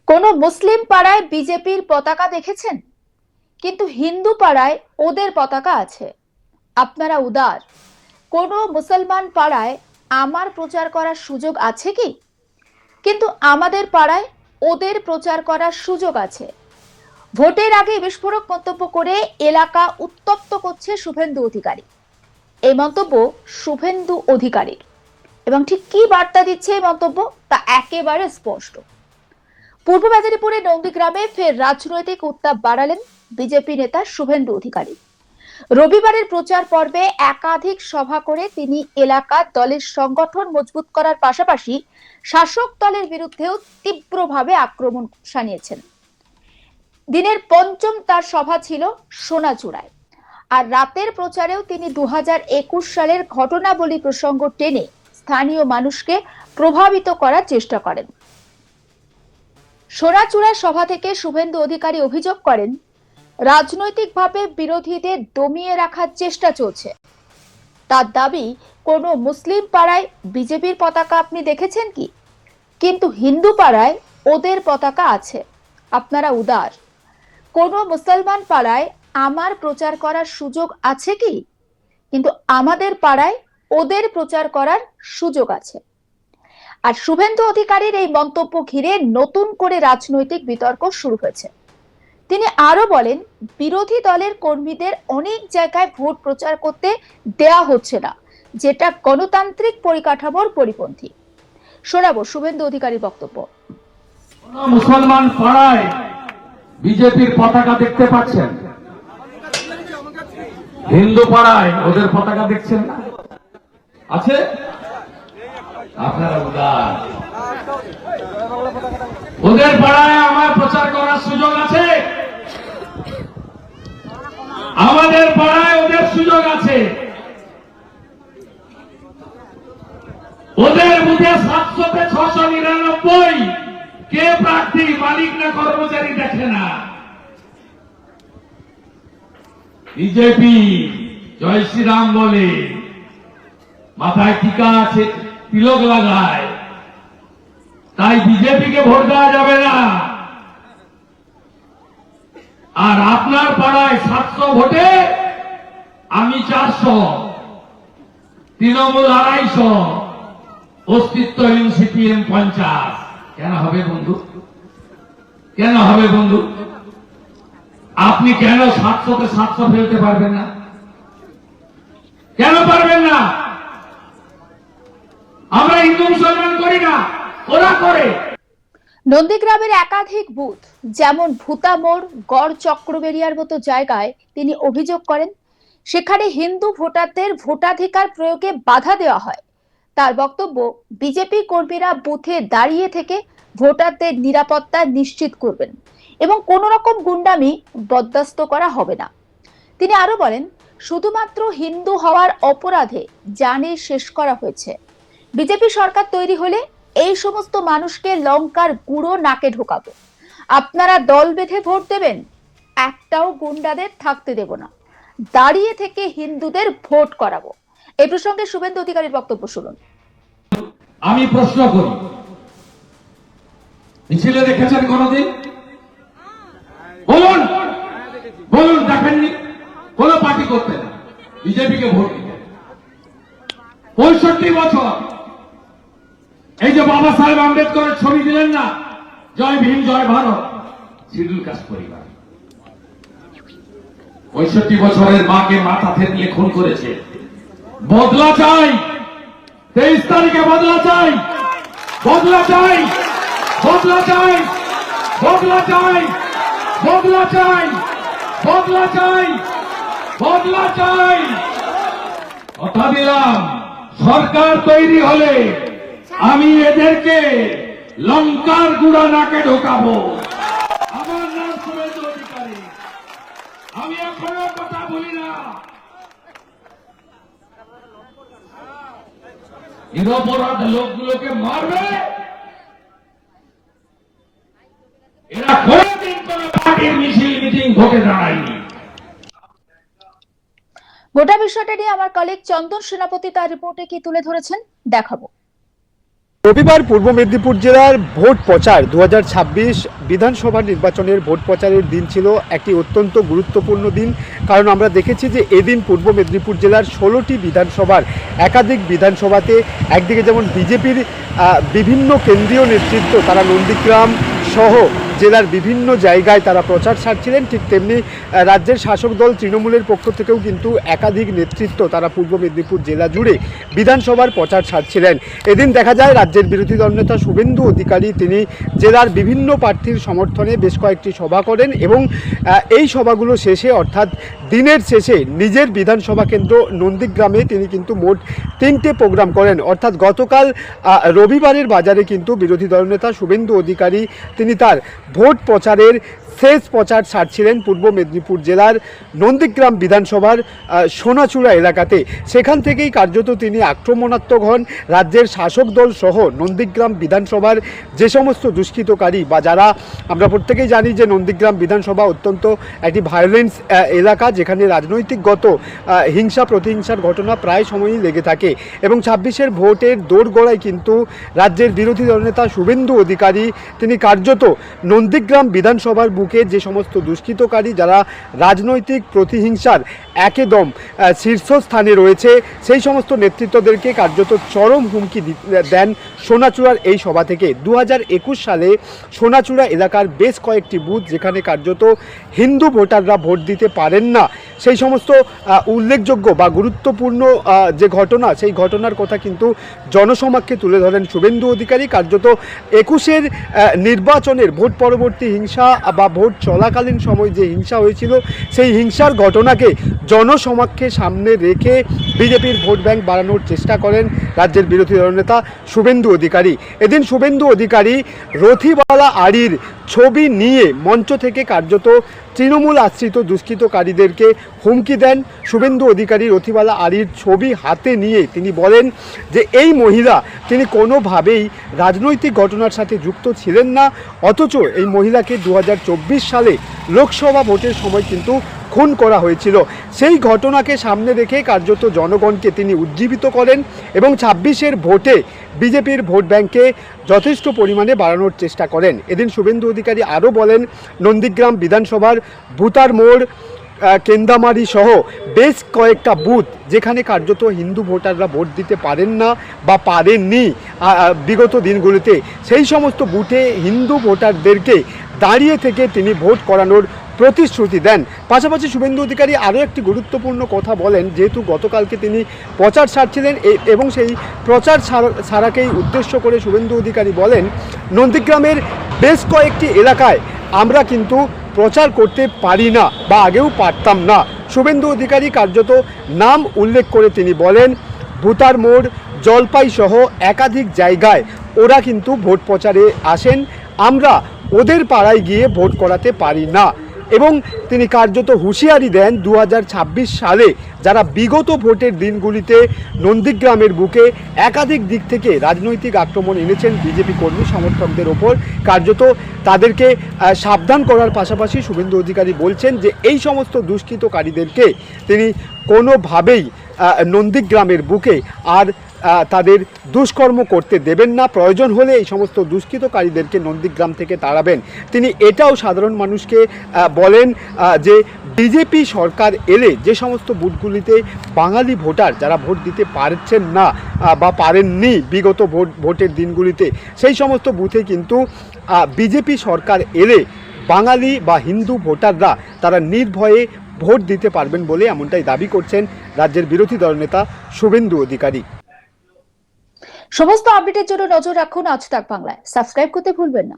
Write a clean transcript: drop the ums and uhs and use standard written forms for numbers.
কোন মুসলিম পাড়ায় বিজেপির পতাকা দেখেছেন, কিন্তু হিন্দু পাড়ায় ওদের পতাকা আছে। আপনারা উদার। কোন মুসলমান পাড়ায় আমার প্রচার করার সুযোগ আছে কি, কিন্তু আমাদের পাড়ায় ওদের প্রচার করার সুযোগ আছে। ভোটের আগে বিস্ফোরক মন্তব্য করে এলাকা উত্তপ্ত করছে শুভেন্দু অধিকারী। এই মন্তব্য শুভেন্দু অধিকারীর, এবং ঠিক কি বার্তা দিচ্ছে এই মন্তব্য তা একেবারে স্পষ্ট। পূর্ব মেদিনীপুরের নন্দীগ্রামে ফের রাজনৈতিক উত্তাপ বাড়ালেন বিজেপি নেতা শুভেন্দু অধিকারী। রবিবারের প্রচার পর্বে একাধিক সভা করে তিনি এলাকার দলের সংগঠন মজবুত করার পাশাপাশি শাসক দলের বিরুদ্ধেও তীব্রভাবে আক্রমণ শানিয়েছেন। দিনের পঞ্চম তার সভা ছিল সোনাচূড়ায়, আর রাতের প্রচারেও তিনি 2021 সালের ঘটনাবলী প্রসঙ্গ টেনে স্থানীয় মানুষকে প্রভাবিত করার চেষ্টা করেন। সোনাচূড়া সভা থেকে শুভেন্দু অধিকারী অভিযোগ করেন, রাজনৈতিকভাবে বিরোধীদের দমিয়ে রাখার চেষ্টা চলছে। তার দাবি, কোন মুসলিম পাড়ায় বিজেপির পতাকা আপনি দেখেছেন কি, কিন্তু হিন্দু পাড়ায় ওদের পতাকা আছে। আপনারা উদার। কোন মুসলমান পাড়ায় আমার প্রচার করার সুযোগ আছে কি, কিন্তু আমাদের পাড়ায় ওদের প্রচার করার সুযোগ আছে। আর শুভেন্দু অধিকারীর এই মন্তব্য ঘিরে নতুন করে রাজনৈতিক বিতর্ক শুরু হয়েছে। তিনি আরো বলেন, বিরোধী দলের কর্মীদের অনেক জায়গায় ভোট প্রচার করতে দেয়া হচ্ছে না, যেটা গণতান্ত্রিক পরিকাঠামোর পরিপন্থী। শোনাবো শুভেন্দু অধিকারীর বক্তব্য। মুসলমান পাড়ায় বিজেপির পতাকা দেখতে পাচ্ছেন, হিন্দু পাড়ায় ওদের পতাকা দেখছেন না? আছে? আপনারা উদার। ওদের পাড়ায় আমার প্রচার করার সুযোগ আছে, আমাদের পাড়ায় ওদের সুযোগ আছে। ওদের বুথে 700-তে 699 কে প্রার্থী, মালিক না কর্মচারী দেখে না। বিজেপি জয় শ্রীরাম বলে, মাথায় টিকা আছে, তিলক লাগায়, তাই বিজেপিকে ভোট দেওয়া যাবে না। আর আপনার পাড়ায় 700 ভোটে আমি 400, তৃণমূল 250, অস্তিত্বহীন সিপিএম 50। কেন হবে বন্ধু? কেন হবে বন্ধু? আপনি কেন 700-তে 700 ফেলতে পারবেন না? কেন পারবেন না? আমরা হিন্দু মুসলমান করি না, ওরা করে। নন্দীগ্রামের একাধিক বুথ, যেমন ভূতামোড়, গড় চক্রবেরিয়ার মতো জায়গায় তিনি অভিযোগ করেন, সেখানে হিন্দু ভোটারদের ভোটাধিকার প্রয়োগে বাধা দেওয়া হয়। তার বক্তব্য, বিজেপি কর্মীরা বুথে দাঁড়িয়ে থেকে ভোটারদের নিরাপত্তা নিশ্চিত করবেন এবং কোন রকম গুন্ডামি বরদাস্ত করা হবে না। তিনি আরো বলেন, শুধুমাত্র হিন্দু হওয়ার অপরাধে জানে শেষ করা হয়েছে। বিজেপি সরকার তৈরি হলে এই সমস্ত মানুষকে লঙ্কার গুঁড়ো নাকে ঢোকাবো। আপনারা দল বেঁধে ভোট দেবেন, একটাও গুন্ডাদের থাকতে দেব না। দাঁড়িয়ে থেকে হিন্দুদের ভোট করাবো। এই প্রসঙ্গে শুভেন্দু অধিকারীর বক্তব্য শুনুন। আমি প্রশ্ন করি, মিছিলে দেখেছেন কোনদিন? বলুন বলুন, দেখেননি? কোন পার্টি করতে না, বিজেপিকে ভোট দিতেন। 65 বছর এই যে বাবা সাহেব আম্বেদকরের ছবি দিলেন না, জয় ভীম জয় ভারত, শিডিউল কাস্ট পরিবার 65 বছরের মাকে মাথা থেতলে খুন করেছে। বদলা চাই, 23 তারিখে বদলা চাই, বদলা চাই, বদলা চাই, বদলা চাই, বদলা চাই, বদলা চাই, বদলা চাই। কথা দিলাম, সরকার তৈরি হলে আমি এদেরকে লঙ্কার গুঁড়া নাকে ঢোকাবো। আমার নাম শুভেন্দু অধিকারী, আমি এখনো কথা বলি না। নিরপরাধ লোকগুলোকে মারবে, এরা কোনদিন কোন পার্টির মিছিল মিটিং ভোটে দাঁড়ায়নি। গোটা বিষয়টা নিয়ে আমার কলিগ চন্দন সেনাপতি তার রিপোর্টে কি তুলে ধরেছেন দেখাবো। রবিবার পূর্ব মেদিনীপুর জেলার ভোট প্রচার 2026 বিধানসভা নির্বাচনের ভোট প্রচারের দিন ছিল একটি অত্যন্ত গুরুত্বপূর্ণ দিন। কারণ আমরা দেখেছি যে এদিন পূর্ব মেদিনীপুর জেলার 16টি বিধানসভার একাধিক বিধানসভাতে একদিকে যেমন বিজেপির বিভিন্ন কেন্দ্রীয় নেতৃত্ব তারা নন্দীগ্রাম সহ জেলার বিভিন্ন জায়গায় তারা প্রচার সারছিলেন, ঠিক তেমনি রাজ্যের শাসক দল তৃণমূলের পক্ষ থেকেও কিন্তু একাধিক নেতৃত্ব তারা পূর্ব মেদিনীপুর জেলা জুড়ে বিধানসভার প্রচার সারছিলেন। এদিন দেখা যায় রাজ্যের বিরোধী দলনেতা শুভেন্দু অধিকারী তিনি জেলার বিভিন্ন প্রার্থীর সমর্থনে বেশ কয়েকটি সভা করেন এবং এই সভাগুলো শেষে অর্থাৎ দিনের শেষে নিজের বিধানসভা কেন্দ্র নন্দীগ্রামে তিনি কিন্তু মোট 3টে প্রোগ্রাম করেন। অর্থাৎ গতকাল রবিবারের বাজারে কিন্তু বিরোধী দলনেতা শুভেন্দু অধিকারী তিনি তার ভোট প্রচারের শেষ প্রচার সারছিলেন পূর্ব মেদিনীপুর জেলার নন্দীগ্রাম বিধানসভার সোনাচূড়া এলাকাতে। সেখান থেকেই কার্যত তিনি আক্রমণাত্মক হন। রাজ্যের শাসক দল সহ নন্দীগ্রাম বিধানসভার যে সমস্ত দুষ্কৃতকারী বা যারা, আমরা প্রত্যেকেই জানি যে নন্দীগ্রাম বিধানসভা অত্যন্ত একটি ভায়োলেন্স এলাকা, যেখানে রাজনৈতিকগত হিংসা প্রতিহিংসার ঘটনা প্রায় সময়ই লেগে থাকে এবং 26-এর ভোটের দোরগোড়ায় কিন্তু রাজ্যের বিরোধী দলনেতা শুভেন্দু অধিকারী তিনি কার্যত নন্দীগ্রাম বিধানসভার বুকে যে সমস্ত দুষ্কৃতকারী যারা রাজনৈতিক প্রতিহিংসার একদম শীর্ষস্থানে রয়েছে সেই সমস্ত নেতৃত্বদেরকে কার্যত চরম হুমকি দেন সোনাচূড়ার এই সভা থেকে। 2021 সালে সোনাচূড়া এলাকার বেশ কয়েকটি বুথ যেখানে কার্যত হিন্দু ভোটাররা ভোট দিতে পারেন না, সেই সমস্ত উল্লেখযোগ্য বা গুরুত্বপূর্ণ যে ঘটনা সেই ঘটনার কথা কিন্তু জনসমক্ষে তুলে ধরেন শুভেন্দু অধিকারী। কার্যত 21-এর নির্বাচনের ভোট পরবর্তী হিংসা বা ভোট চলাকালীন সময় যে হিংসা হয়েছিল সেই হিংসার ঘটনাকে জনসমক্ষে সামনে রেখে বিজেপির ভোট ব্যাংক বাড়ানোর চেষ্টা করেন রাজ্যের বিরোধী দলনেতা শুভেন্দু অধিকারী। এদিন শুভেন্দু অধিকারী রথিবালা আড়ির ছবি নিয়ে মঞ্চ থেকে কার্যত তৃণমূল আশ্রিত দুষ্কৃতকারীদেরকে হুমকি দেন। শুভেন্দু অধিকারী রথিবালা আড়ির ছবি হাতে নিয়ে তিনি বলেন যে এই মহিলা তিনি কোনোভাবেই রাজনৈতিক ঘটনার সাথে যুক্ত ছিলেন না, অথচ এই মহিলাকে 2024 সালে লোকসভা ভোটের সময় কিন্তু খুন করা হয়েছিল। সেই ঘটনাকে সামনে রেখে কার্যত জনগণকে তিনি উজ্জীবিত করেন এবং 26-এর ভোটে বিজেপির ভোট ব্যাংকে যথেষ্ট পরিমাণে বাড়ানোর চেষ্টা করেন। এদিন শুভেন্দু অধিকারী আরও বলেন নন্দীগ্রাম বিধানসভার ভূতার মোড়, কেন্দামারি সহ বেশ কয়েকটা বুথ যেখানে কার্যত হিন্দু ভোটাররা ভোট দিতে পারেন না বা পারেননি বিগত দিনগুলিতে, সেই সমস্ত বুথে হিন্দু ভোটারদেরকে দাঁড়িয়ে থেকে তিনি ভোট করানোর প্রতিশ্রুতি দেন। পাশাপাশি শুভেন্দু অধিকারী আরও একটি গুরুত্বপূর্ণ কথা বলেন, যেহেতু গতকালকে তিনি প্রচার সারছিলেন এবং সেই প্রচার সারাকেই উদ্দেশ্য করে শুভেন্দু অধিকারী বলেন নন্দীগ্রামের বেশ কয়েকটি এলাকায় আমরা কিন্তু প্রচার করতে পারি না বা আগেও পারতাম না। শুভেন্দু অধিকারী কার্যত নাম উল্লেখ করে তিনি বলেন ভূতার মোড়, জলপাই সহ একাধিক জায়গায় ওরা কিন্তু ভোট প্রচারে আসেন, আমরা ওদের পাড়ায় গিয়ে ভোট করাতে পারি না। এবং তিনি কার্যত হুঁশিয়ারি দেন 2026 সালে যারা বিগত ভোটের দিনগুলিতে নন্দীগ্রামের বুকে একাধিক দিক থেকে রাজনৈতিক আক্রমণ এনেছেন বিজেপি কর্মী সমর্থকদের ওপর, কার্যত তাদেরকে সাবধান করার পাশাপাশি শুভেন্দু অধিকারী বলছেন যে এই সমস্ত দুষ্কৃতকারীদেরকে তিনি কোনোভাবেই নন্দীগ্রামের বুকে আর তাদের দুষ্কর্ম করতে দেবেন না, প্রয়োজন হলে এই সমস্ত দুষ্কৃতকারীদেরকে নন্দীগ্রাম থেকে তাড়াবেন। তিনি এটাও সাধারণ মানুষকে বলেন যে বিজেপি সরকার এলে যে সমস্ত বুথগুলিতে বাঙালি ভোটার যারা ভোট দিতে পারছেন না বা পারেননি বিগত ভোটের দিনগুলিতে, সেই সমস্ত বুথে কিন্তু বিজেপি সরকার এলে বাঙালি বা হিন্দু ভোটাররা তারা নির্ভয়ে ভোট দিতে পারবেন বলে এমনটাই দাবি করছেন রাজ্যের বিরোধী দলনেতা শুভেন্দু অধিকারী। সমস্ত আপডেটের জন্য নজর রাখুন আজ তাক বাংলায়। সাবস্ক্রাইব করতে ভুলবেন না।